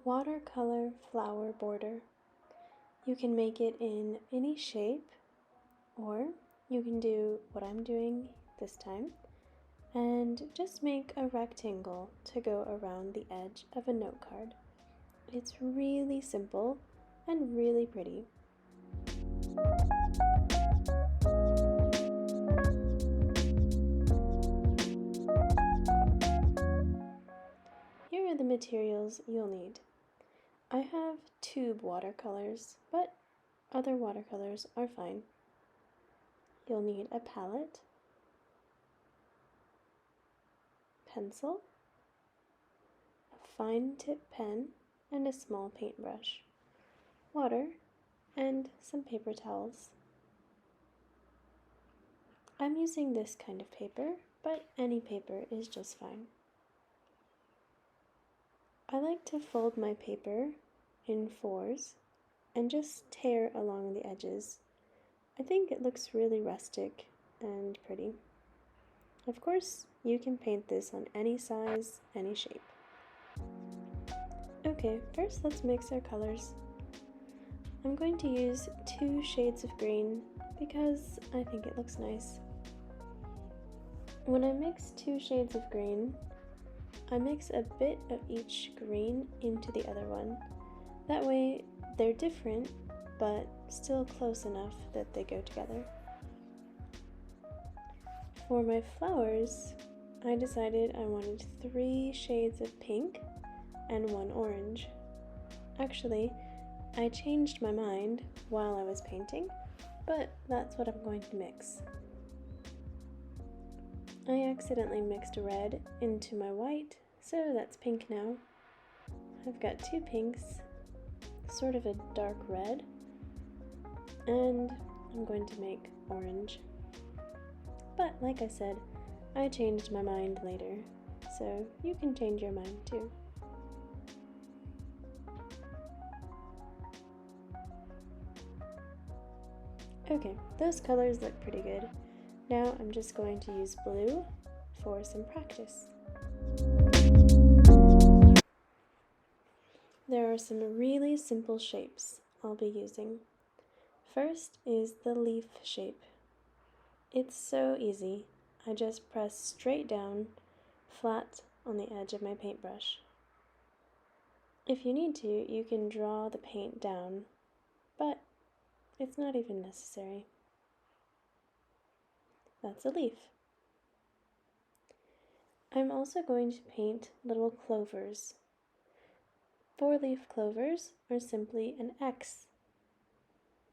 Watercolor Flower Border. You can make it in any shape, or you can do what I'm doing this time and just make a rectangle to go around the edge of a note card. It's really simple and really pretty. Here are the materials you'll need. I have tube watercolors, but other watercolors are fine. You'll need a palette, pencil, a fine tip pen, and a small paintbrush, water, and some paper towels. I'm using this kind of paper, but any paper is just fine. I like to fold my paper in fours and just tear along the edges. I think it looks really rustic and pretty. Of course, you can paint this on any size, any shape. Okay, first let's mix our colors. I'm going to use 2 shades of green because I think it looks nice. When I mix 2 shades of green, I mix a bit of each green into the other one. That way they're different, but still close enough that they go together. For my flowers, I decided I wanted 3 shades of pink and 1 orange. Actually, I changed my mind while I was painting, but that's what I'm going to mix. I accidentally mixed red into my white, so that's pink now. I've got 2 pinks, sort of a dark red, and I'm going to make orange. But like I said, I changed my mind later, so you can change your mind too. Okay, those colors look pretty good. Now I'm just going to use blue for some practice. There are some really simple shapes I'll be using. First is the leaf shape. It's so easy. I just press straight down, flat on the edge of my paintbrush. If you need to, you can draw the paint down, but it's not even necessary. That's a leaf. I'm also going to paint little clovers. 4-leaf clovers are simply an X.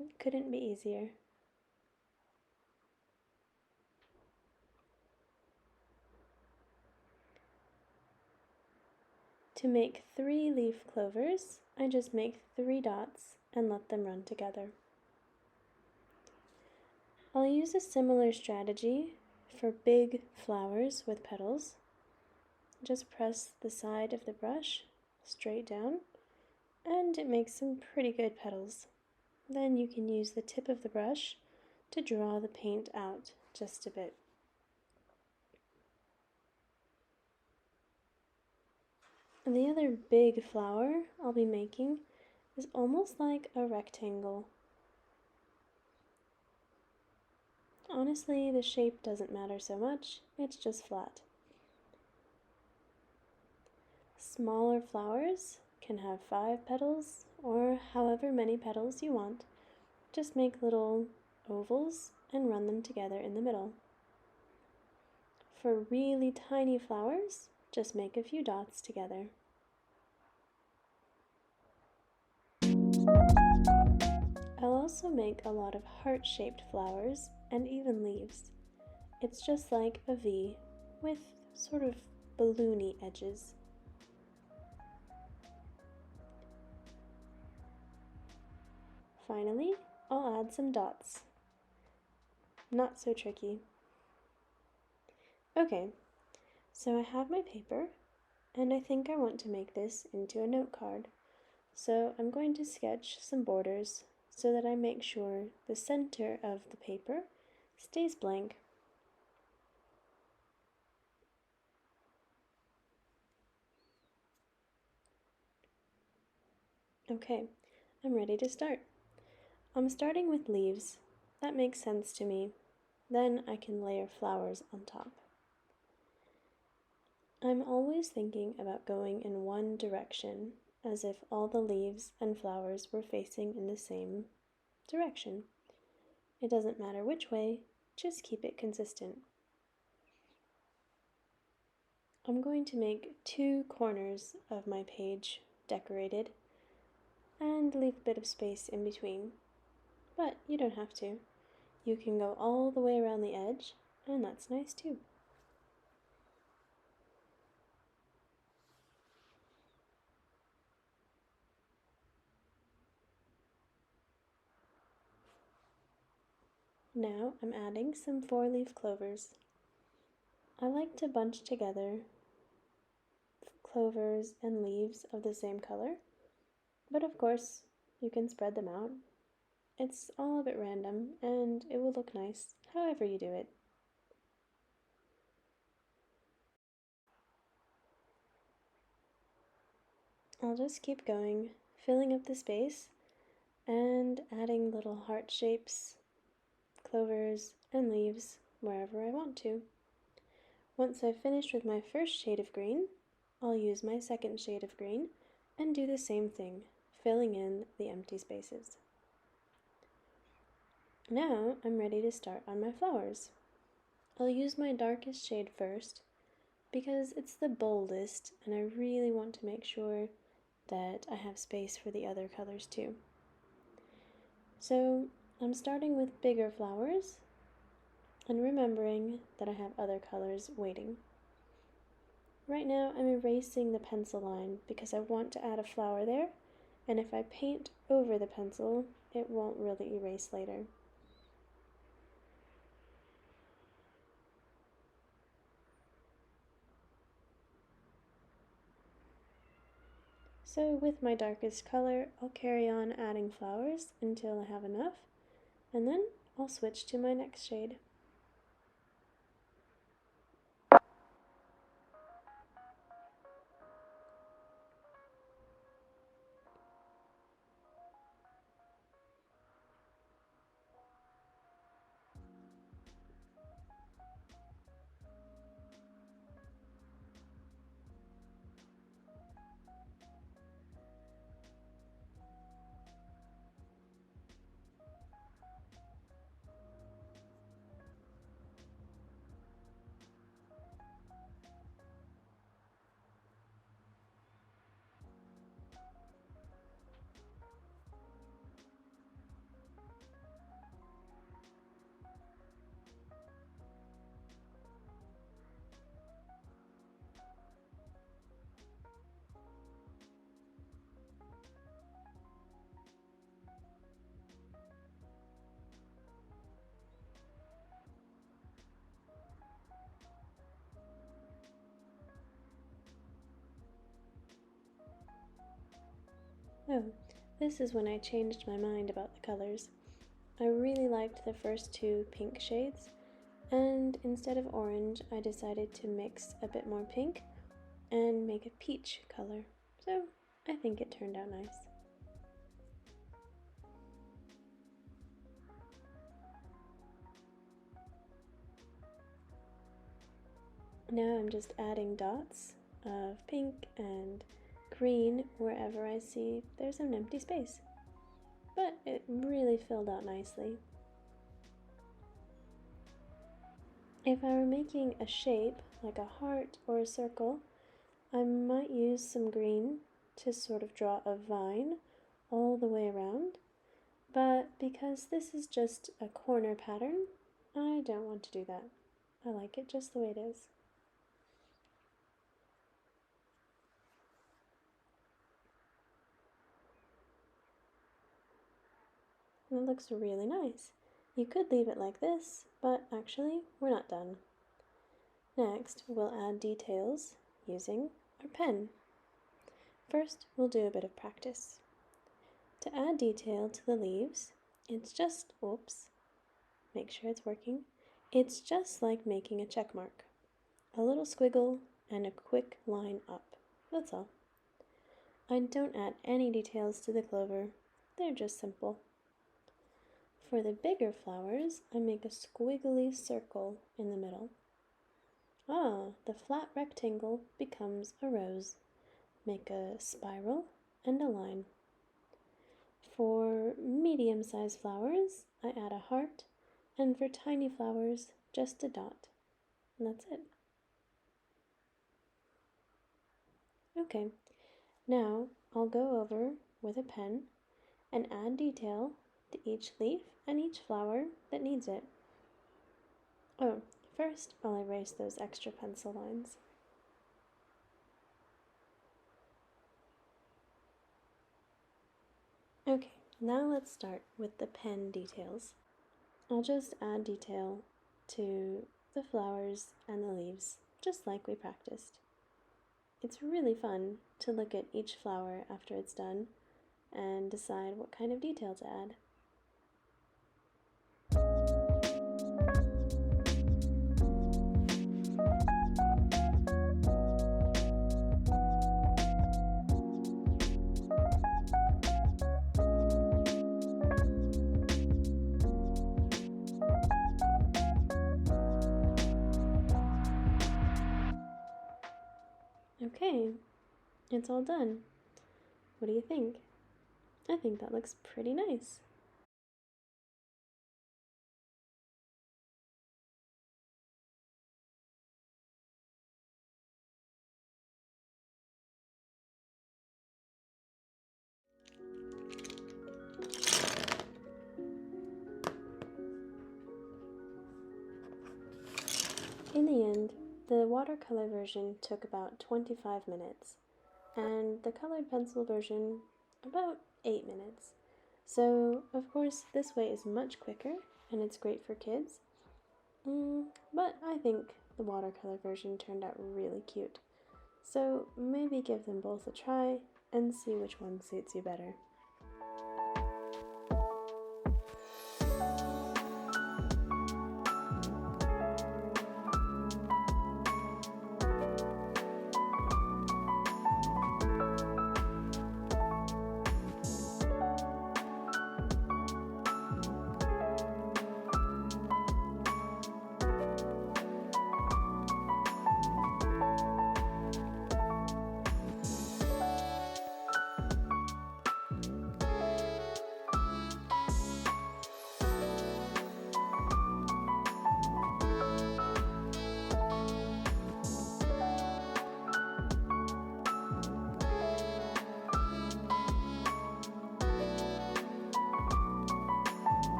It couldn't be easier. To make 3-leaf clovers, I just make 3 dots and let them run together. I'll use a similar strategy for big flowers with petals. Just press the side of the brush straight down, and it makes some pretty good petals. Then you can use the tip of the brush to draw the paint out just a bit. And the other big flower I'll be making is almost like a rectangle. Honestly, the shape doesn't matter so much, it's just flat. Smaller flowers can have 5 petals or however many petals you want. Just make little ovals and run them together in the middle. For really tiny flowers, just make a few dots together. I'll also make a lot of heart-shaped flowers and even leaves. It's just like a V with sort of balloony edges. Finally, I'll add some dots. Not so tricky. Okay, so I have my paper, and I think I want to make this into a note card. So I'm going to sketch some borders so that I make sure the center of the paper stays blank. Okay, I'm ready to start. I'm starting with leaves. That makes sense to me. Then I can layer flowers on top. I'm always thinking about going in one direction, as if all the leaves and flowers were facing in the same direction. It doesn't matter which way, just keep it consistent. I'm going to make 2 corners of my page decorated and leave a bit of space in between. But you don't have to. You can go all the way around the edge, and that's nice too. Now I'm adding some 4-leaf clovers. I like to bunch together clovers and leaves of the same color, but of course you can spread them out. It's all a bit random and it will look nice however you do it. I'll just keep going, filling up the space and adding little heart shapes, clovers, and leaves wherever I want to. Once I've finished with my first shade of green, I'll use my second shade of green and do the same thing, filling in the empty spaces. Now I'm ready to start on my flowers. I'll use my darkest shade first because it's the boldest and I really want to make sure that I have space for the other colors too. So I'm starting with bigger flowers and remembering that I have other colors waiting. Right now I'm erasing the pencil line because I want to add a flower there, and if I paint over the pencil, it won't really erase later. So with my darkest color, I'll carry on adding flowers until I have enough, and then I'll switch to my next shade. Oh, this is when I changed my mind about the colors. I really liked the first 2 pink shades, and instead of orange, I decided to mix a bit more pink and make a peach color. So I think it turned out nice. Now I'm just adding dots of pink and green wherever I see there's an empty space. But it really filled out nicely. If I were making a shape, like a heart or a circle, I might use some green to sort of draw a vine all the way around. But because this is just a corner pattern, I don't want to do that. I like it just the way it is. And it looks really nice. You could leave it like this, but actually we're not done. Next, we'll add details using our pen. First, we'll do a bit of practice. To add detail to the leaves, it's just, make sure it's working. It's just like making a check mark. A little squiggle and a quick line up. That's all. I don't add any details to the clover, they're just simple. For the bigger flowers, I make a squiggly circle in the middle. The flat rectangle becomes a rose. Make a spiral and a line. For medium-sized flowers, I add a heart, and for tiny flowers, just a dot. And that's it. Okay, now I'll go over with a pen and add detail to each leaf and each flower that needs it. Oh, first I'll erase those extra pencil lines. Okay, now let's start with the pen details. I'll just add detail to the flowers and the leaves, just like we practiced. It's really fun to look at each flower after it's done and decide what kind of detail to add. Okay, it's all done. What do you think? I think that looks pretty nice. In the end, the watercolor version took about 25 minutes, and the colored pencil version about 8 minutes. So, of course, this way is much quicker and it's great for kids. But I think the watercolor version turned out really cute. So maybe give them both a try and see which one suits you better.